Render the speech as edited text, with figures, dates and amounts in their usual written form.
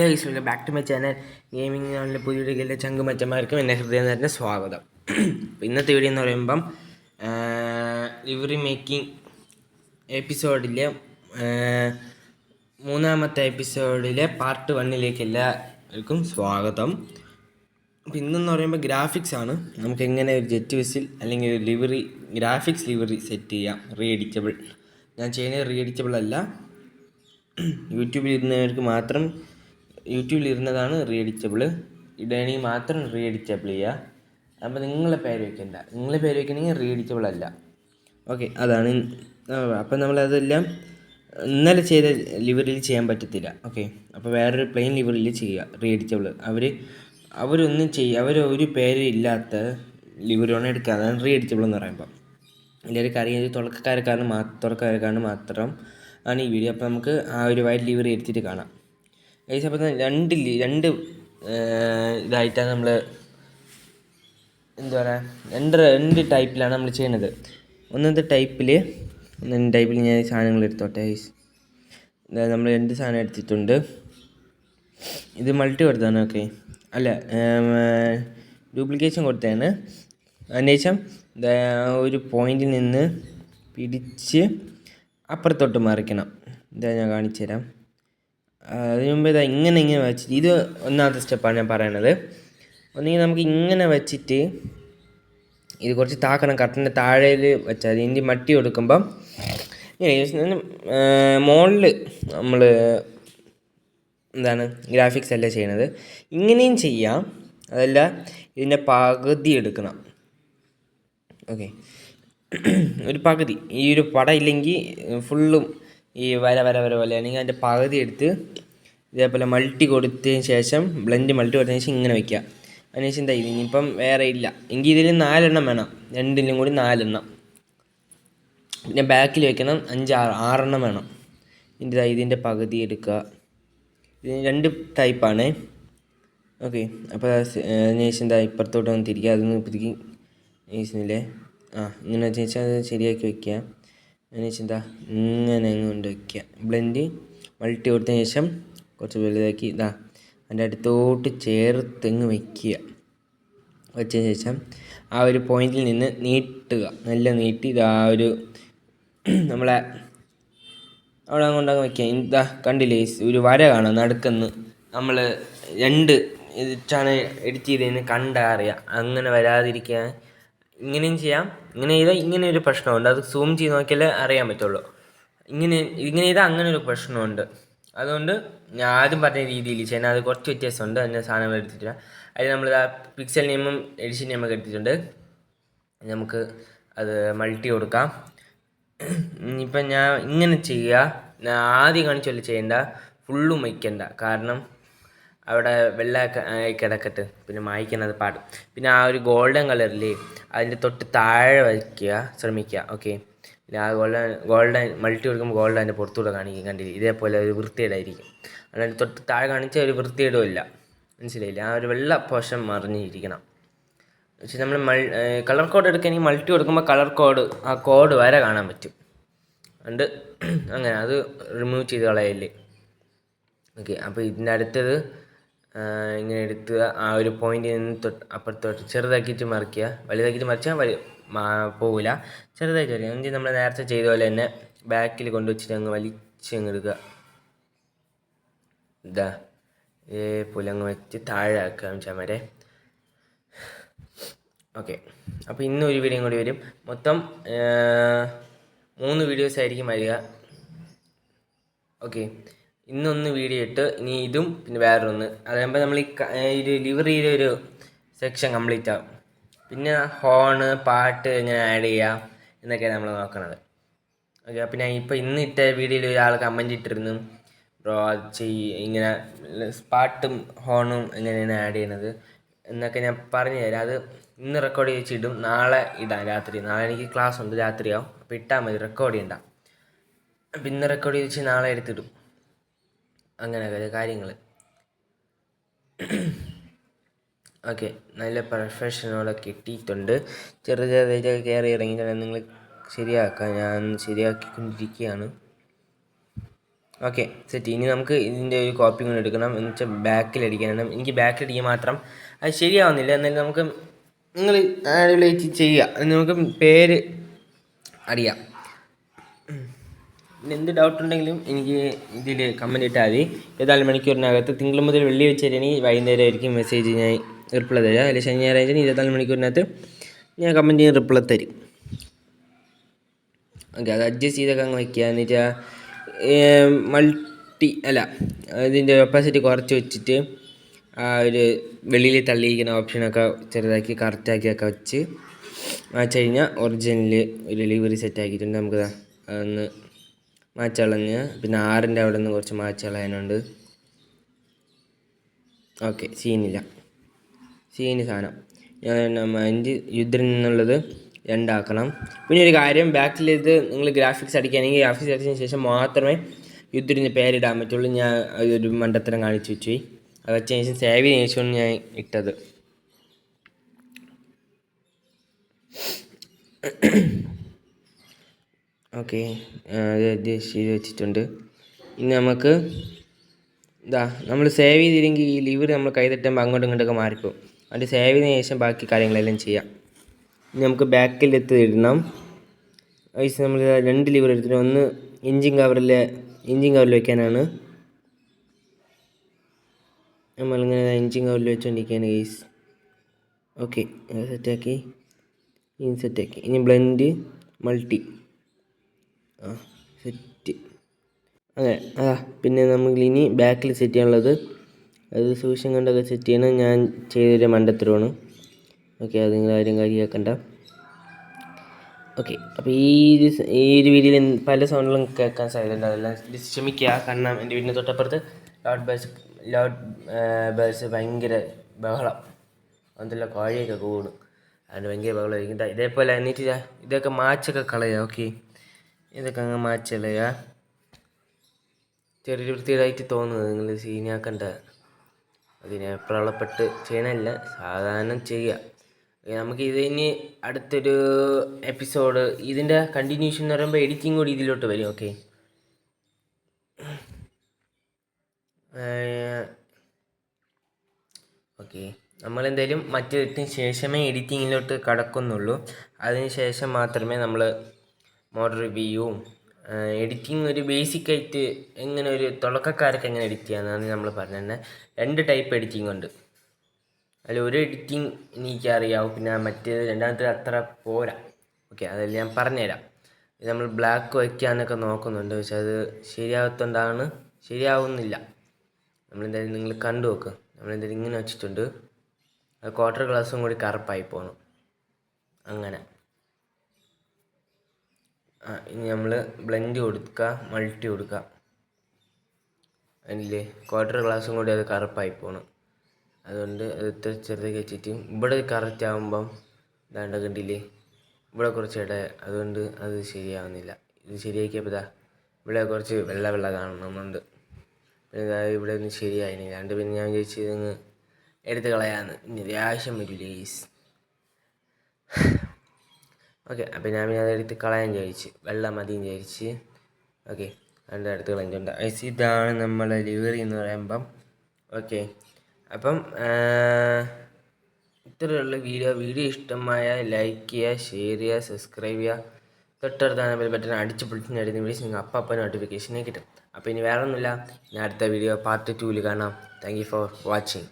Hello guys, welcome back to my channel. Gaming ചാനലിലെ പുതിയ വീഡിയോയിലെ ചങ്കുമച്ചന്മാർക്കും എൻ്റെ ഹൃദയം നിറഞ്ഞ സ്വാഗതം. ഇന്നത്തെ വീഡിയോ എന്ന് പറയുമ്പം ലിവറി മേക്കിംഗ് എപ്പിസോഡിലെ മൂന്നാമത്തെ എപ്പിസോഡിലെ പാർട്ട് 1 എല്ലാവർക്കും സ്വാഗതം. അപ്പം ഇന്നെന്ന് പറയുമ്പോൾ ഗ്രാഫിക്സ് ആണ്. നമുക്ക് എങ്ങനെ ഒരു ജെറ്റ് വിസിൽ അല്ലെങ്കിൽ ഒരു ലിവറി ഗ്രാഫിക്സ് ലിവറി സെറ്റ് ചെയ്യാം. റീഎഡിറ്റബിൾ. ഞാൻ ചെയ്യുന്നത് റീഎഡിറ്റബിൾ അല്ല, യൂട്യൂബിലിരുന്നതാണ് റീഎഡിറ്റബിൾ. ഇടണമെങ്കിൽ മാത്രം റീഎഡിറ്റബിൾ ചെയ്യുക. അപ്പോൾ നിങ്ങളെ പേര് വയ്ക്കണമെങ്കിൽ റീഎഡിറ്റബിൾ അല്ല. ഓക്കെ, അതാണ്. അപ്പം നമ്മളതെല്ലാം ഇന്നലെ ചെയ്ത ലിവറിൽ ചെയ്യാൻ പറ്റത്തില്ല. ഓക്കെ, അപ്പോൾ വേറൊരു പ്ലെയിൻ ലിവറിൽ ചെയ്യുക റീഎഡിറ്റബിൾ. അവരൊരു പേര് ഇല്ലാത്ത ലിവറാണ് എടുക്കുക. അതാണ് റീഎഡിറ്റബിൾ എന്ന് പറയുമ്പോൾ. എല്ലാവർക്കും അറിയാം, തുടക്കക്കാർക്കാണ് മാത്രം ആണ് ഈ വീഡിയോ. അപ്പോൾ നമുക്ക് ആ ഒരു വൈറ്റ് ലിവറി എടുത്തിട്ട് കാണാം. ഗൈസ്, അപ്പോൾ രണ്ട് ഇതായിട്ടാണ് നമ്മൾ എന്താ പറയുക, രണ്ട് ടൈപ്പിലാണ് നമ്മൾ ചെയ്യുന്നത്. ഒന്നത്തെ ടൈപ്പിൽ ഞാൻ സാധനങ്ങൾ എടുത്തോട്ടെ ഗൈസ്. നമ്മൾ രണ്ട് സാധനം എടുത്തിട്ടുണ്ട്. ഇത് മൾട്ടി കൊടുത്താണ്. ഓക്കെ, അല്ല, ഡ്യൂപ്ലിക്കേഷൻ കൊടുത്തതാണ്. അതിനുശേഷം ഒരു പോയിന്റിൽ നിന്ന് പിടിച്ച് അപ്പുറത്തോട്ട് മറിക്കണം. ഞാൻ കാണിച്ചു തരാം. അതിന് മുമ്പ് ഇങ്ങനെ വെച്ചിട്ട്, ഇത് ഒന്നാമത്തെ സ്റ്റെപ്പാണ് ഞാൻ പറയണത്. ഒന്നെങ്കിൽ നമുക്ക് ഇങ്ങനെ വെച്ചിട്ട് ഇത് കുറച്ച് താക്കണം. കട്ടൻ്റെ താഴേൽ വെച്ചാൽ ഇതിൻ്റെ മട്ടി കൊടുക്കുമ്പം മുകളിൽ നമ്മൾ ഗ്രാഫിക്സ് അല്ല ചെയ്യണത്. ഇങ്ങനെയും ചെയ്യാം, അതല്ല ഇതിൻ്റെ പകുതി എടുക്കണം. ഓക്കെ, ഒരു പകുതി, ഈ ഒരു പടം ഇല്ലെങ്കിൽ ഫുള്ളും ഈ വര പോലെ ആണെങ്കിൽ അതിൻ്റെ പകുതി എടുത്ത് ഇതേപോലെ മൾട്ടി കൊടുത്തതിന് ശേഷം മൾട്ടി കൊടുത്തതിന് ശേഷം ഇങ്ങനെ വയ്ക്കുക. അതിനുശേഷം ഇനിയിപ്പം വേറെ ഇല്ല എങ്കിൽ ഇതിൽ 4 എണ്ണം വേണം. രണ്ടിലും കൂടി 4 എണ്ണം. പിന്നെ ബാക്കിൽ വെക്കണം 6 എണ്ണം വേണം. ഇതിൻ്റെ പകുതി എടുക്കുക. ഇതിന് 2 ടൈപ്പാണ്. ഓക്കെ, അപ്പോൾ അതിനുശേഷം ഇപ്പുറത്തോട്ട് വന്ന് തിരിക്കുക. അതൊന്ന് പുതുക്കി നേഴ്സിനില്ലേ ഇങ്ങനെ വെച്ച് വെച്ചാൽ അത് ശരിയാക്കി വയ്ക്കുക. അതിനുശേഷം ഇങ്ങനെ കൊണ്ട് വയ്ക്കുക. മൾട്ടി കൊടുത്തതിന് ശേഷം കുറച്ച് വലുതാക്കി അതിൻ്റെ അടുത്തോട്ട് ചേർത്തെങ്ങ് വയ്ക്കുക. വെച്ചതിന് ശേഷം ആ ഒരു പോയിന്റിൽ നിന്ന് നീട്ടുക. നല്ല നീട്ടി ഒരു നമ്മളെ അവിടെ കൊണ്ടങ്ങ് വയ്ക്കുക. കണ്ടില്ലേ, ഒരു വര കാണാം നടുക്കെന്ന്. നമ്മൾ 2 ഇതിട്ടാണ് എഡിറ്റ് ചെയ്തതെന്ന് അറിയാം. അങ്ങനെ വരാതിരിക്കാൻ ഇങ്ങനെയും ചെയ്യാം. ഇങ്ങനെ ചെയ്താൽ ഇങ്ങനെ ഒരു പ്രശ്നമുണ്ട്. അത് സൂം ചെയ്ത് നോക്കിയാലേ അറിയാൻ പറ്റുള്ളൂ. ഇങ്ങനെ ചെയ്താൽ അങ്ങനെ ഒരു പ്രശ്നമുണ്ട്. അതുകൊണ്ട് ഞാൻ ആദ്യം പറഞ്ഞ രീതിയിൽ ചെയ്യുന്നത്. അത് കുറച്ച് വ്യത്യാസമുണ്ട്. അതിൻ്റെ സാധനങ്ങൾ എടുത്തിട്ടില്ല. അതിൽ നമ്മൾ പിക്സൽ നെയിമും എഡിഷൻ നെയിമൊക്കെ എടുത്തിട്ടുണ്ട്. നമുക്ക് അത് മൾട്ടി കൊടുക്കാം. ഇപ്പം ഞാൻ ഇങ്ങനെ ചെയ്യുക. ഞാൻ ആദ്യം കാണിച്ചല്ലേ ചെയ്യേണ്ട, ഫുള്ളും വയ്ക്കണ്ട. കാരണം അവിടെ വെള്ള കിടക്കട്ട്, പിന്നെ മായ്ക്കുന്നത് പാടും. പിന്നെ ആ ഒരു ഗോൾഡൻ കളറിൽ അതിൻ്റെ തൊട്ട് താഴെ വയ്ക്കുക ശ്രമിക്കുക. ഓക്കെ, പിന്നെ ആ ഗോൾഡൻ മൾട്ടി കൊടുക്കുമ്പോൾ ഗോൾഡൻ അതിൻ്റെ പുറത്തൂടെ കാണിക്കും. കണ്ടില്ലേ, ഇതേപോലെ ഒരു വൃത്തികേടായിരിക്കും. അതിൻ്റെ തൊട്ട് താഴെ കാണിച്ച ഒരു വൃത്തികേടുമില്ല. മനസ്സിലായില്ല, ആ ഒരു വെള്ള പോഷൻ മറിഞ്ഞിരിക്കണം. പക്ഷേ നമ്മൾ കളർ കോഡ് എടുക്കുകയാണെങ്കിൽ മൾട്ടി കൊടുക്കുമ്പോൾ ആ കോഡ് വരെ കാണാൻ പറ്റും. അതുകൊണ്ട് അങ്ങനെ അത് റിമൂവ് ചെയ്ത് കളയല്ലേ. ഓക്കെ, അപ്പോൾ ഇതിൻ്റെ അടുത്തത് ഇങ്ങനെ എടുത്ത് ആ ഒരു പോയിന്റിൽ നിന്ന് അപ്പുറത്തോട്ട് ചെറുതാക്കിയിട്ട് മറിക്കുക. വലുതാക്കിയിട്ട് മറിച്ചാൽ പോവില്ല. ചെറുതായിട്ട് വരിക. എങ്കിൽ നമ്മൾ നേരത്തെ ചെയ്ത പോലെ തന്നെ ബാക്കിൽ കൊണ്ടുവച്ചിട്ട് അങ്ങ് വലിച്ചങ്ങ് എടുക്കുക. ഇതേപോലെ അങ്ങ് വെച്ച് താഴെ ആക്കുക ചമരെ. ഓക്കെ, അപ്പോൾ ഇന്നൊരു വീഡിയോയും കൂടി വരും. മൊത്തം 3 വീഡിയോസ് ആയിരിക്കും വരിക. ഓക്കെ, ഇന്നൊന്ന് വീഡിയോ ഇട്ട് ഇനി ഇതും പിന്നെ വേറൊന്ന്. അതാകുമ്പോൾ നമ്മൾ ഈ ലിവറിയുടെ ഒരു സെക്ഷൻ കംപ്ലീറ്റ് ആവും. പിന്നെ ഹോണ്, പാട്ട് എങ്ങനെ ആഡ് ചെയ്യാം എന്നൊക്കെയാണ് നമ്മൾ നോക്കണത്. ഓക്കെ, അപ്പോൾ ഞാൻ ഇന്ന് ഇട്ട വീഡിയോയിൽ ഒരാൾ കമൻറ്റ് ഇട്ടിരുന്നു, ബ്രോ അത് ഇങ്ങനെ പാട്ടും ഹോണും എങ്ങനെയാണ് ആഡ് ചെയ്യണത് എന്നൊക്കെ ഞാൻ പറഞ്ഞു തരാം. അത് ഇന്ന് റെക്കോർഡ് ചെയ്തിടും, നാളെ ഇടാം രാത്രി. നാളെ എനിക്ക് ക്ലാസ് ഉണ്ട്, രാത്രിയാവും. അപ്പോൾ ഇട്ടാൽ മതി, റെക്കോർഡ് ചെയ്യണ്ട. അപ്പം ഇന്ന് റെക്കോർഡ് ചെയ്ത് നാളെ എടുത്തിടും. അങ്ങനെയൊക്കെ കാര്യങ്ങൾ. ഓക്കെ, നല്ല പ്രൊഫഷനോടൊക്കെ കിട്ടിയിട്ടുണ്ട്. ചെറുതായിട്ടൊക്കെ കയറി ഇറങ്ങിയിട്ടാണ് നിങ്ങൾ ശരിയാക്കാം. ഞാൻ ശരിയാക്കിക്കൊണ്ടിരിക്കുകയാണ്. Okay set. ഇനി നമുക്ക് ഇതിൻ്റെ ഒരു കോപ്പി കൊണ്ട് എടുക്കണം, എന്ന് വെച്ചാൽ ബാക്കിലടിക്കാനാണ്. എനിക്ക് ബാക്കിലടിക്കാൻ മാത്രം അത് ശരിയാവുന്നില്ല. എന്നാലും നമുക്ക് നിങ്ങൾ ആഡിലേക്ക് ചെയ്യുക, നമുക്ക് പേര് അറിയാം. പിന്നെ എന്ത് ഡൗട്ട് ഉണ്ടെങ്കിലും എനിക്ക് ഇതിൽ കമൻറ്റ് ഇട്ടാൽ മതി. 24 മണിക്കൂറിനകത്ത് തിങ്കൾ മുതൽ വെള്ളി വെച്ച് തരികയാണെങ്കിൽ വൈകുന്നേരം ആയിരിക്കും മെസ്സേജ് ഞാൻ റിപ്ലൈ തരിക. അല്ലെങ്കിൽ ശനി ഞായറാഴ്ച 24 മണിക്കൂറിനകത്ത് ഞാൻ കമൻറ്റ് ചെയ്യാൻ റിപ്ലൈ തരും. ഓക്കെ, അത് അഡ്ജസ്റ്റ് ചെയ്തൊക്കെ അങ്ങ് വയ്ക്കുക. എന്നിട്ട് ഇതിൻ്റെ ഒപ്പാസിറ്റി കുറച്ച് വെച്ചിട്ട് ആ ഒരു വെളിയിൽ തള്ളിയിരിക്കുന്ന ഓപ്ഷനൊക്കെ ചെറുതാക്കി കറക്റ്റാക്കിയൊക്കെ വെച്ച് മാച്ച് കഴിഞ്ഞാൽ ഒറിജിനൽ ഒരു ഡെലിവറി സെറ്റ് ആക്കിയിട്ടുണ്ട്. നമുക്ക് അതൊന്ന് മാച്ച് കളഞ്ഞ്, പിന്നെ 6ൻ്റെ അവിടെ നിന്ന് കുറച്ച് മാച്ച് കളയാനുണ്ട്. ഓക്കെ, സീനില്ല, സീന് സാധനം ഞാൻ അതിൻ്റെ യുദ്ധത്തിൽ നിന്നുള്ളത് 2 ആക്കണം. പിന്നെ ഒരു കാര്യം, ബാക്കിൽ ഇത് നിങ്ങൾ ഗ്രാഫിക്സ് അടിക്കുകയാണെങ്കിൽ ഗ്രാഫിക്സ് അടിച്ചതിന് ശേഷം മാത്രമേ യുദ്ധത്തിൻ്റെ പേരിടാൻ പറ്റുള്ളൂ. ഞാൻ ഒരു മണ്ടത്തരം കാണിച്ചു വെച്ചു. അത് വെച്ചതിന് ശേഷം സേവ് ചെയ്തതിന് ശേഷമാണ് ഞാൻ ഇട്ടത്. ഓക്കെ, അത് ചെയ്ത് വെച്ചിട്ടുണ്ട്. ഇനി നമുക്ക് നമ്മൾ സേവ് ചെയ്തില്ലെങ്കിൽ ഈ ലിവർ നമ്മൾ കൈ തട്ടുമ്പോൾ അങ്ങോട്ടും ഇങ്ങോട്ടൊക്കെ മാറിപ്പോകും. അത് സേവ് ചെയ്തതിന് ശേഷം ബാക്കി കാര്യങ്ങളെല്ലാം ചെയ്യാം. ഇനി നമുക്ക് ബാക്കിലെടുത്ത് ഇടണം. അതിന് നമ്മൾ 2 ലിവർ എടുത്തിട്ട്, ഒന്ന് എൻജിൻ കവറിൽ വയ്ക്കാനാണ്. നമ്മളിങ്ങനെ എൻജിൻ കവറിൽ വെച്ചുകൊണ്ടിരിക്കുകയാണ് ഗൈസ്. ഓക്കെ, സെറ്റാക്കി, സെറ്റാക്കി. ഇനി ബ്ലെൻഡ് മൾട്ടി സെറ്റ്. അങ്ങനെ പിന്നെ നമുക്കിനി ബാക്കിൽ സെറ്റ് ചെയ്യാനുള്ളത് അത് സൂക്ഷ്യം കണ്ടൊക്കെ സെറ്റ് ചെയ്യണം. ഞാൻ ചെയ്തൊരു മണ്ടത്തരമാണ്. ഓക്കെ, അത് നിങ്ങൾ ആരും കാര്യമാക്കണ്ട. ഓക്കെ, അപ്പോൾ ഈ ഒരു വീഡിയോയിൽ പല സൗണ്ടുകളും കേൾക്കാൻ സാധ്യതയുണ്ട്. അതെല്ലാം ക്ഷമിക്കുക, കാരണം എൻ്റെ വീടിൻ്റെ തൊട്ടപ്പുറത്ത് ലൗഡ് ബേഴ്സ് ഭയങ്കര ബഹളം, എന്തെല്ലാം കോഴിയൊക്കെ കൂടും, അതിന് ഭയങ്കര ബഹളമായിരിക്കും. ഇതേപോലെ എന്നിട്ട് ഇതൊക്കെ മാച്ചൊക്കെ കളയുക. ഓക്കെ, ഇതൊക്കെ അങ്ങ് മാച്ച് കളയുക. ചെറിയൊരു വൃത്തിയായിട്ട് തോന്നുന്നത് നിങ്ങൾ സീനാക്കണ്ട. അതിനെ പ്രളപ്പെട്ട് ചെയ്യണമല്ല, സാധാരണ ചെയ്യുക. നമുക്ക് ഇതിന് അടുത്തൊരു എപ്പിസോഡ്, ഇതിൻ്റെ കണ്ടിന്യൂഷൻ എന്ന് പറയുമ്പോൾ എഡിറ്റിംഗ് കൂടി ഇതിലോട്ട് വരും. ഓക്കെ, നമ്മളെന്തായാലും മറ്റേതിന് ശേഷമേ എഡിറ്റിങ്ങിലോട്ട് കടക്കുന്നുള്ളൂ. അതിന് ശേഷം മാത്രമേ നമ്മൾ മോഡ് റിവ്യൂവും എഡിറ്റിംഗ് ഒരു ബേസിക്കായിട്ട് എങ്ങനെ ഒരു തുടക്കക്കാർക്ക് എങ്ങനെ എഡിറ്റ് ചെയ്യാമെന്നാണ് നമ്മൾ പറഞ്ഞത് തന്നെ. 2 ടൈപ്പ് എഡിറ്റിംഗ് ഉണ്ട്. അതിൽ ഒരു എഡിറ്റിംഗ് എനിക്കറിയാവും, പിന്നെ രണ്ടാമത്തെ അത്ര പോരാ. ഓക്കെ, അതെല്ലാം ഞാൻ പറഞ്ഞുതരാം. ഇത് നമ്മൾ ബ്ലാക്ക് വയ്ക്കാനൊക്കെ നോക്കുന്നുണ്ട്, പക്ഷെ അത് ശരിയാവുന്നില്ല. നമ്മളെന്തായാലും നിങ്ങൾ കണ്ടു നോക്ക്. നമ്മളെന്തായാലും ഇങ്ങനെ വെച്ചിട്ടുണ്ട്, അത് ക്വാർട്ടർ ഗ്ലാസും കൂടി കറുപ്പായി പോകണം. അങ്ങനെ ഇനി നമ്മൾ ബ്ലെൻഡ് കൊടുക്കുക, മൾട്ടി കൊടുക്കുക. അതില്ലേ ക്വാർട്ടർ ഗ്ലാസും കൂടി അത് കറുപ്പായി പോകണം. അതുകൊണ്ട് അത് ഇത്ര ചെറുതാക്കി വെച്ചിട്ട് ഇവിടെ കറക്റ്റ് ആകുമ്പം ഇതാണ്ട് കണ്ടില്ലേ, ഇവിടെ കുറച്ച് അതുകൊണ്ട് അത് ശരിയാവുന്നില്ല. ഇത് ശരിയാക്കിയപ്പോൾ ഇവിടെ കുറച്ച് വെള്ള കാണുന്നുണ്ട്. പിന്നെ ഇവിടെ ഒന്നും ശരിയായില്ല. പിന്നെ ഞാൻ വിചാരിച്ചു ഇതങ്ങ് എടുത്ത് കളയാമെന്ന്. ഇനി ഒരു ആവശ്യം വരില്ല ഗൈസ്. ഓക്കെ, അപ്പോൾ ഞാൻ അത് എടുത്ത് കളയാൻ വിചാരിച്ച്, വെള്ളം മതിയെന്ന് വിചാരിച്ച്. ഓക്കെ, അതിൻ്റെ അടുത്ത് കളഞ്ഞിട്ടുണ്ട്. ഇതാണ് നമ്മളെ ഡെലിവറി എന്ന് പറയുമ്പം. ഓക്കെ, അപ്പം ഇത്രയുള്ള വീഡിയോ ഇഷ്ടമായ ലൈക്ക് ചെയ്യുക, ഷെയർ ചെയ്യുക, സബ്സ്ക്രൈബ് ചെയ്യുക. തൊട്ടടുത്താണ് ബെൽ ബട്ടൺ അടിച്ച് പൊളിച്ചിട്ടുണ്ടായിരുന്നു വീഡിയോസ് നിങ്ങൾക്ക് അപ്പം നോട്ടിഫിക്കേഷനെ കിട്ടും. അപ്പോൾ ഇനി വേറെ ഒന്നുമില്ല, ഞാൻ അടുത്ത വീഡിയോ പാർട്ട് 2 കാണാം. Thank you for watching.